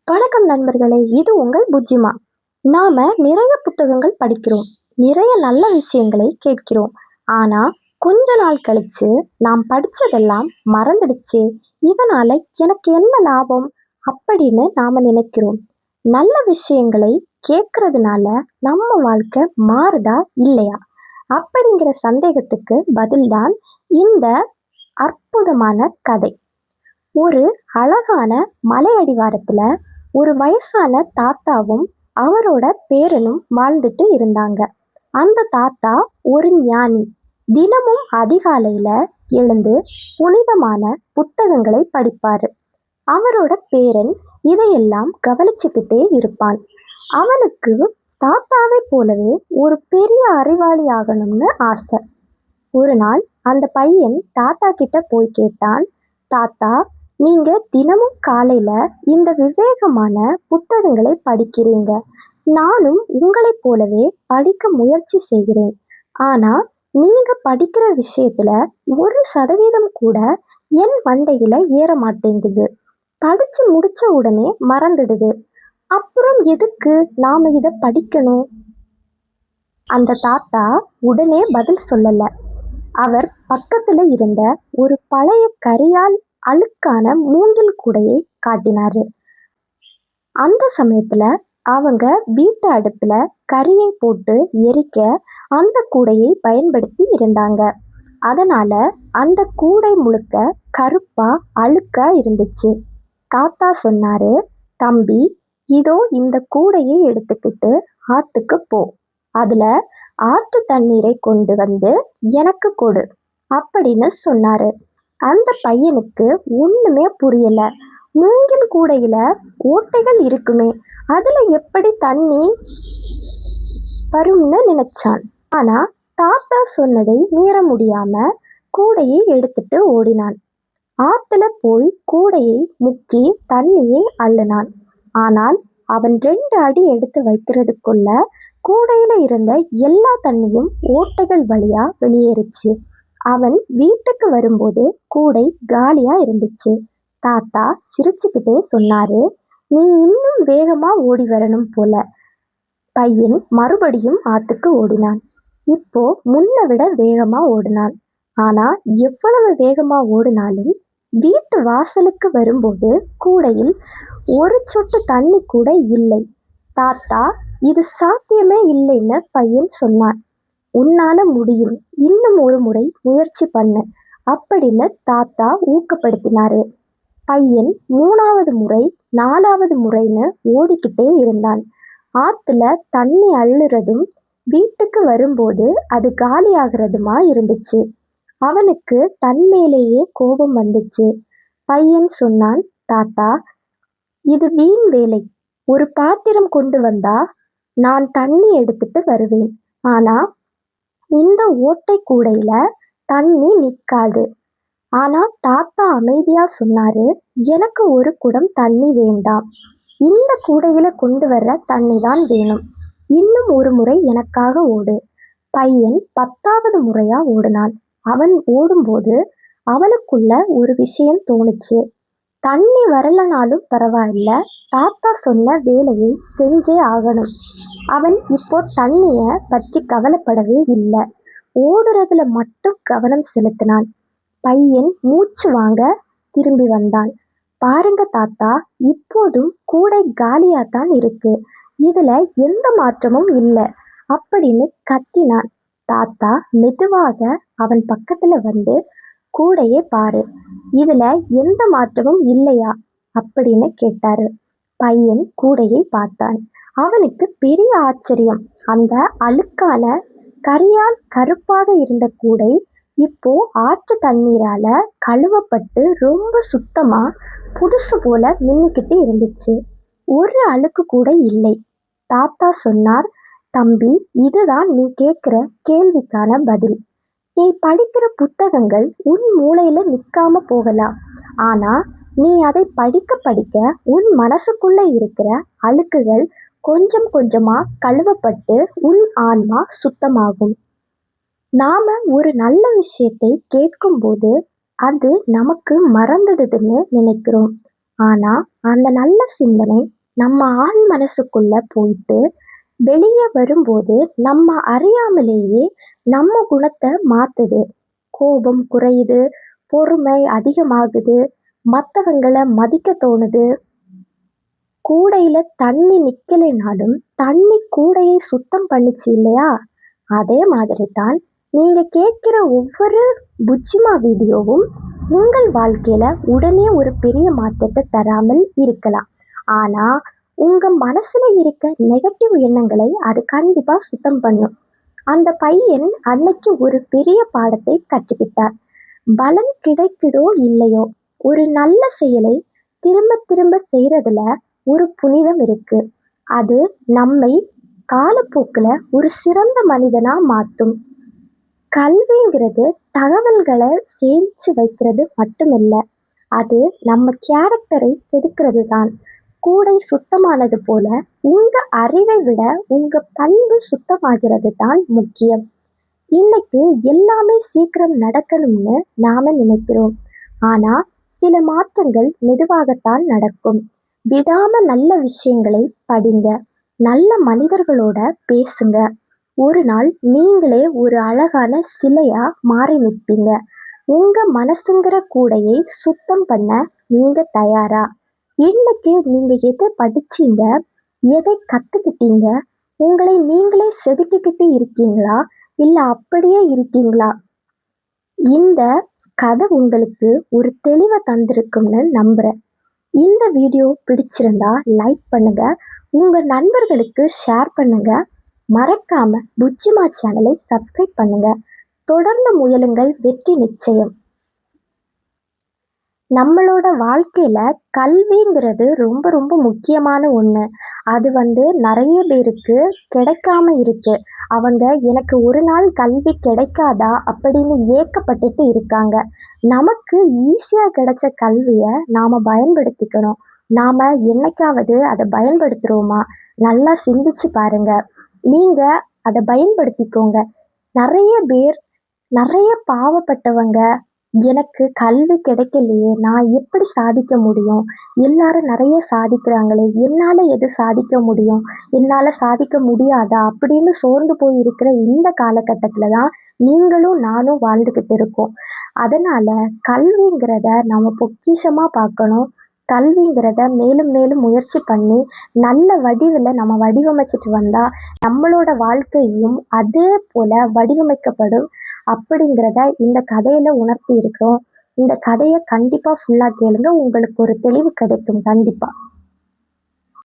வணக்கம் நண்பர்களே, இது உங்கள் புஜ்ஜிமா. நாம நிறைய புத்தகங்கள் படிக்கிறோம், நிறைய நல்ல விஷயங்களை கேட்கிறோம். ஆனா கொஞ்ச நாள் கழிச்சு நாம் படிச்சதெல்லாம் மறந்துடுச்சு. இதனால எனக்கு என்ன லாபம் அப்படின்னு நாம நினைக்கிறோம். நல்ல விஷயங்களை கேட்கறதுனால நம்ம வாழ்க்கை மாறுதா இல்லையா அப்படிங்கிற சந்தேகத்துக்கு பதில்தான் இந்த அற்புதமான கதை. ஒரு அழகான மலை அடிவாரத்துல ஒரு வயசான தாத்தாவும் அவரோட பேரனும் வாழ்ந்துட்டு இருந்தாங்க. அந்த தாத்தா ஒரு ஞானி. தினமும் அதிகாலையில எழுந்து புனிதமான புத்தகங்களை படிப்பாரு. அவரோட பேரன் இதையெல்லாம் கவனிச்சுக்கிட்டே இருப்பான். அவனுக்கு தாத்தாவை போலவே ஒரு பெரிய அறிவாளி ஆகணும்னு ஆசை. ஒரு நாள் அந்த பையன் தாத்தா கிட்ட போய் கேட்டான், தாத்தா, நீங்க தினமும் காலையில இந்த விவேகமான புத்தகங்களை படிக்கிறீங்க. நானும் உங்களைப் போலவே படிக்க முயற்சி செய்கிறேன். ஆனா நீங்க படிக்கிற விஷயத்துல 1% கூட என் மண்டையில ஏற மாட்டேங்குது. படிச்சு முடிச்ச உடனே மறந்துடுது. அப்புறம் எதுக்கு நாம இத படிக்கணும்? அந்த தாத்தா உடனே பதில் சொல்லல. அவர் பக்கத்துல இருந்த ஒரு பழைய கரியால் அழுக்கான மூங்கில் கூடையை காட்டினாரு. அந்த சமயத்துல அவங்க வீட்டு அடுப்புல கரியை போட்டு எரிக்க அந்த கூடையை பயன்படுத்தி இருந்தாங்க. அதனால அந்த கூடை முழுக்க கருப்பா அழுக்கா இருந்துச்சு. தாத்தா சொன்னாரு, தம்பி, இதோ இந்த கூடையை எடுத்துக்கிட்டு ஆத்துக்கு போ. அதுல ஆற்று தண்ணீரை கொண்டு வந்து எனக்கு கொடு அப்படின்னு சொன்னாரு. அந்த பையனுக்கு ஒண்ணுமே புரியல. மூங்கில் கூடையில ஓட்டைகள் இருக்குமே, அதுல எப்படி தண்ணி வரும்னு நினைச்சான். ஆனா தாத்தா சொன்னதை மீற முடியாம கூடையை எடுத்துட்டு ஓடினான். ஆத்துல போய் கூடையை முக்கி தண்ணியை அள்ளினான். ஆனால் அவன் 2 அடி எடுத்து வைக்கிறதுக்குள்ள கூடையில இருந்த எல்லா தண்ணியும் ஓட்டைகள் வழியா வெளியேறுச்சு. அவன் வீட்டுக்கு வரும்போது கூடை காலியா இருந்துச்சு. தாத்தா சிரிச்சுக்கிட்டே சொன்னாரு, நீ இன்னும் வேகமா ஓடி வரணும் போல. பையன் மறுபடியும் ஆத்துக்கு ஓடினான். இப்போ முன்ன விட வேகமா ஓடினான். ஆனா எவ்வளவு வேகமா ஓடினாலும் வீட்டு வாசலுக்கு வரும்போது கூடையில் ஒரு சொட்டு தண்ணி கூட இல்லை. தாத்தா, இது சாத்தியமே இல்லைன்னு பையன் சொன்னான். உன்னால முடியும், இன்னும் ஒரு முறை முயற்சி பண்ணு அப்படின்னு தாத்தா ஊக்கப்படுத்தினாரு. பையன் 3வது முறை 4வது முறைன்னு ஓடிக்கிட்டே இருந்தான். ஆத்துல தண்ணி அள்ளுறதும் வீட்டுக்கு வரும்போது அது காலியாகிறதுமா இருந்துச்சு. அவனுக்கு தன் மேலேயே கோபம் வந்துச்சு. பையன் சொன்னான், தாத்தா, இது வீண் வேலை. ஒரு பாத்திரம் கொண்டு வந்தா நான் தண்ணி எடுத்துட்டு வருவேன். ஆனா இந்த ஓட்டை கூடையில தண்ணி நிக்காது. ஆனா தாத்தா அமைதியா சொன்னாரு, எனக்கு ஒரு குடம் தண்ணி வேண்டாம். இந்த கூடையில கொண்டு வர்ற தண்ணி தான் வேணும். இன்னும் ஒரு முறை எனக்காக ஓடு. பையன் 10வது முறையா ஓடினான். அவன் ஓடும்போது அவனுக்குள்ள ஒரு விஷயம் தோணுச்சு. தண்ணி வரலனாலும் பரவாயில்ல, தாத்தா சொன்ன வேலையை செஞ்சே ஆகணும். அவன் இப்போ தண்ணிய பற்றி கவலைப்படவே இல்லை. ஓடுறதுல மட்டும் கவனம் செலுத்தினான். பையன் மூச்சு வாங்க திரும்பி வந்தான். பாருங்க தாத்தா, இப்போதும் கூடை காலியாத்தான் இருக்கு. இதுல எந்த மாற்றமும் இல்லை அப்படின்னு கத்தினான். தாத்தா மெதுவாக அவன் பக்கத்துல வந்து, கூடையே பாரு, இதுல எந்த மாற்றமும் இல்லையா அப்படின்னு கேட்டாரு. பையன் கூடையை பார்த்தான். அவனுக்கு பெரிய ஆச்சரியம். அந்த அழுக்கான கரியால் கருப்பாக இருந்த கூடை இப்போ ஆற்று தண்ணீரால கழுவப்பட்டு ரொம்ப சுத்தமா புதுசு போல மின்னிக்கிட்டு இருந்துச்சு. ஒரு அழுக்கு கூட இல்லை. தாத்தா சொன்னார், தம்பி, இதுதான் நீ கேட்கிற கேள்விக்கான பதில். நீ படிக்கிற புத்தகங்கள் உன் மூளையில நிக்காம போகலாம். ஆனா நீ அதை படிக்க படிக்க உன் மனசுக்குள்ள இருக்கிற அழுக்குகள் கொஞ்சம் கொஞ்சமா கழுவப்பட்டு உன் ஆன்மா சுத்தமாகும். நாம ஒரு நல்ல விஷயத்தை கேட்கும்போது அது நமக்கு மறந்துடுதுன்னு நினைக்கிறோம். ஆனா அந்த நல்ல சிந்தனை நம்ம ஆழ் மனசுக்குள்ள போயிட்டு வெளியே வரும்போது நம்ம அறியாமலேயே நம்ம குணத்தை மாத்துது. கோபம் குறையுது, பொறுமை அதிகமாகுது, மற்றவங்களை மதிக்க தோணுது. கூடையில தண்ணி நிக்கலைனாலும் தண்ணி கூடையை சுத்தம் பண்ணுச்சு இல்லையா? அதே மாதிரி தான் நீங்க கேட்கிற ஒவ்வொரு புஜ்ஜிமா வீடியோவும் உங்கள் வாழ்க்கையில உடனே ஒரு பெரிய மாற்றத்தை தராமல் இருக்கலாம். ஆனா உங்க மனசுல இருக்க நெகட்டிவ் எண்ணங்களை அது கண்டிப்பா சுத்தம் பண்ணும். அந்த பையன் அன்னைக்கு ஒரு பெரிய பாடத்தை கற்றுக்கிட்டார். பலன் கிடைக்குதோ இல்லையோ, ஒரு நல்ல செயலை திரும்ப திரும்ப செய்யறதுல ஒரு புனிதம் இருக்கு. அது நம்மை காலப்போக்குல ஒரு சிறந்த மனிதனா மாத்தும். கல்விங்கிறது தகவல்களை சேமிச்சு வைக்கிறது மட்டுமில்ல, அது நம்ம கேரக்டரை செதுக்கிறது தான். கூடை சுத்தமானது போல உங்க அறிவை விட உங்க பண்பு சுத்தமாகிறது தான் முக்கியம். இன்னைக்கு எல்லாமே சீக்கிரம் நடக்கணும்னு நாம நினைக்கிறோம். ஆனா சில மாற்றங்கள் மெதுவாகத்தான் நடக்கும். விடாம நல்ல விஷயங்களை படிங்க, நல்ல மனிதர்களோட பேசுங்க. ஒரு நாள் நீங்களே ஒரு அழகான சிலையா மாறி நிற்பீங்க. உங்க மனசுங்கிற கூடையை சுத்தம் பண்ண நீங்க தயாரா? இன்னைக்கு நீங்க எதை படிச்சீங்க, எதை கத்துக்கிட்டீங்க? உங்களை நீங்களே செதுக்கிக்கிட்டு இருக்கீங்களா, இல்ல அப்படியே இருக்கீங்களா? இந்த கதை உங்களுக்கு ஒரு தெளிவை தந்திருக்கும்னு நம்புறேன். இந்த வீடியோ பிடிச்சிருந்தா லைக் பண்ணுங்க, உங்க நண்பர்களுக்கு ஷேர் பண்ணுங்க. மறக்காம புஜ்ஜிமா சேனலை சப்ஸ்கிரைப் பண்ணுங்க. தொடர்ந்து முயலுங்கள், வெற்றி நிச்சயம். நம்மளோட வாழ்க்கையில கல்விங்கிறது ரொம்ப ரொம்ப முக்கியமான ஒன்று. அது நிறைய பேருக்கு கிடைக்காம இருக்கு. அவங்க எனக்கு ஒரு நாள் கல்வி கிடைக்காதா அப்படின்னு ஏக்கப்பட்டுட்டு இருக்காங்க. நமக்கு ஈஸியாக கிடைச்ச கல்வியை நாம் பயன்படுத்திக்கணும். நாம் என்னைக்காவது அதை பயன்படுத்துகிறோமா? நல்லா சிந்திச்சு பாருங்க. நீங்கள் அதை பயன்படுத்திக்கோங்க. நிறைய பேர், நிறைய பாவப்பட்டவங்க, எனக்கு கல்வி கிடைக்கலையே, நான் எப்படி சாதிக்க முடியும்? எல்லாரும் நிறைய சாதிக்கிறாங்களே, என்னால் எது சாதிக்க முடியும்? என்னால் சாதிக்க முடியாதா? அப்படின்னு சோர்ந்து போய் இருக்கிற இந்த காலகட்டத்தில் தான் நீங்களும் நானும் வாழ்ந்துக்கிட்டு இருக்கோம். அதனால் கல்விங்கிறத நம்ம பொக்கிஷமாக பார்க்கணும். கல்விங்கிறத மேலும் மேலும் முயற்சி பண்ணி நல்ல வடிவில் நம்ம வடிவமைச்சிட்டு வந்தால் நம்மளோட வாழ்க்கையும் அதே போல் வடிவமைக்கப்படும் அப்படிங்கிறத இந்த கதையில் உணர்த்தி இருக்கோம். இந்த கதையை கண்டிப்பாக ஃபுல்லாக கேளுங்க, உங்களுக்கு ஒரு தெளிவு கிடைக்கும் கண்டிப்பாக.